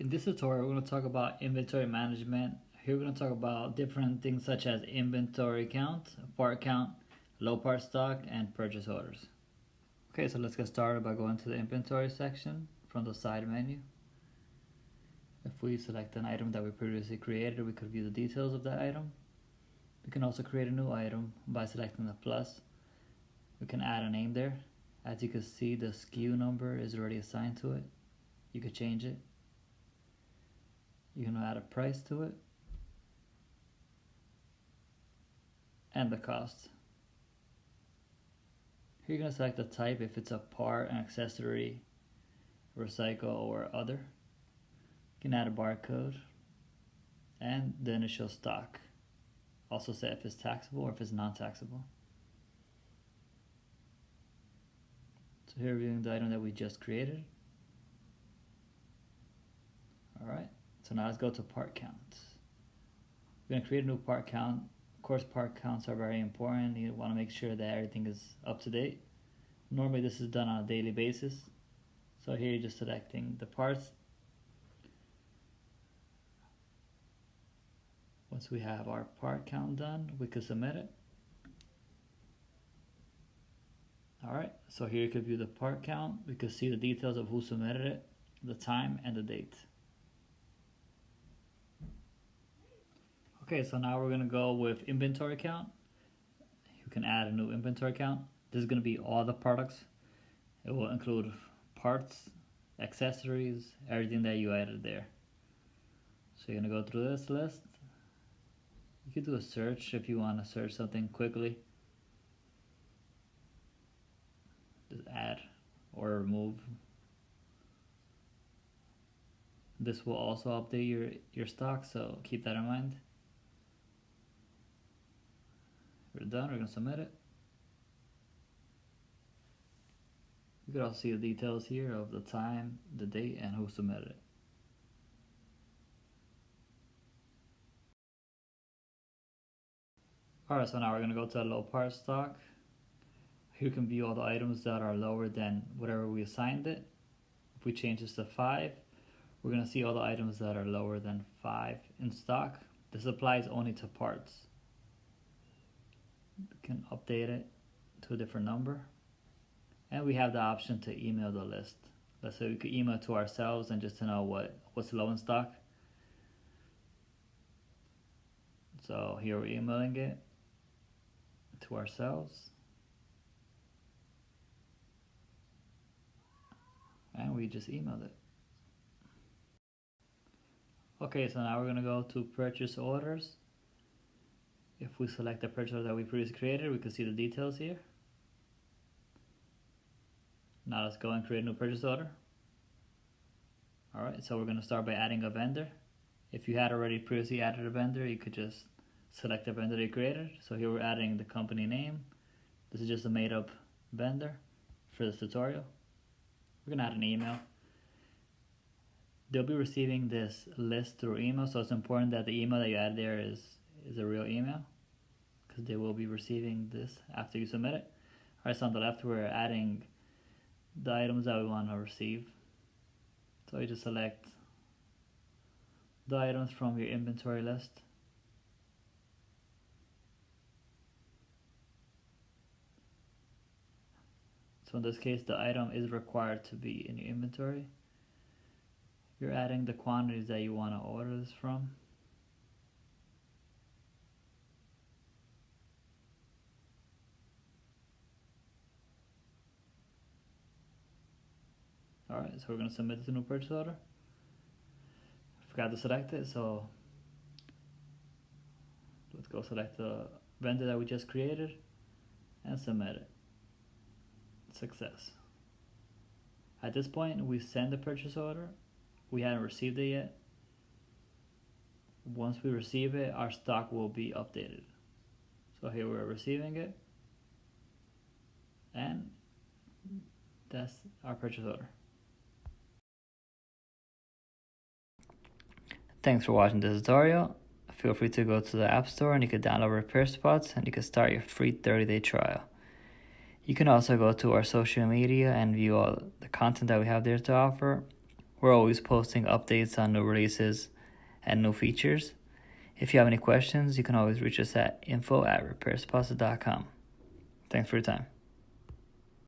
In this tutorial, we're going to talk about inventory management. Here we're going to talk about different things such as inventory count, part count, low part stock, and purchase orders. Okay, so let's get started by going to the inventory section from the side menu. If we select an item that we previously created, we could view the details of that item. We can also create a new item by selecting the plus. We can add a name there. As you can see, the SKU number is already assigned to it. You could change it. You can add a price to it and the cost. Here you're going to select the type, if it's a part, an accessory, recycle, or other. You can add a barcode and the initial stock. Also set if it's taxable or if it's non-taxable. So here we're viewing the item that we just created. Alright, so now let's go to part count. We're going to create a new part count. Of course, part counts are very important. You want to make sure that everything is up to date. Normally this is done on a daily basis. So here you're just selecting the parts. Once we have our part count done, we can submit it. Alright, so here you can view the part count. We can see the details of who submitted it, the time, and the date. Okay, so now we're going to go with inventory count. You can add a new inventory count. This is going to be all the products. It will include parts, accessories, everything that you added there. So you're going to go through this list. You can do a search if you want to search something quickly. Just add or remove. This will also update your stock, so keep that in mind. We're done, we're going to submit it. You can also see the details here of the time, the date, and who submitted it. Alright, so now we're going to go to the low part stock. Here you can view all the items that are lower than whatever we assigned it. If we change this to 5, we're going to see all the items that are lower than 5 in stock. This applies only to parts. We can update it to a different number. And we have the option to email the list. Let's say we could email to ourselves and just to know what's low in stock. So here we're emailing it to ourselves. And we just emailed it. Okay, so now we're going to go to purchase orders. If we select the purchase order that we previously created, we can see the details here. Now let's go and create a new purchase order. Alright, so we're going to start by adding a vendor. If you had already previously added a vendor, you could just select the vendor you created. So here we're adding the company name. This is just a made up vendor for this tutorial. We're going to add an email. They'll be receiving this list through email, so it's important that the email that you add there is a real email, because they will be receiving this after you submit it. Alright, so on the left we're adding the items that we want to receive. So you just select the items from your inventory list. So in this case, the item is required to be in your inventory. You're adding the quantities that you want to order this from. Alright, so we're going to submit the new purchase order. Forgot to select it, so let's go select the vendor that we just created and submit it. Success. At this point, we send the purchase order. We haven't received it yet. Once we receive it, our stock will be updated. So here we're receiving it, and that's our purchase order. Thanks for watching this tutorial. Feel free to go to the App Store and you can download RepairSpots and you can start your free 30-day trial. You can also go to our social media and view all the content that we have there to offer. We're always posting updates on new releases and new features. If you have any questions, you can always reach us at info@repairsdeposit.com. Thanks for your time.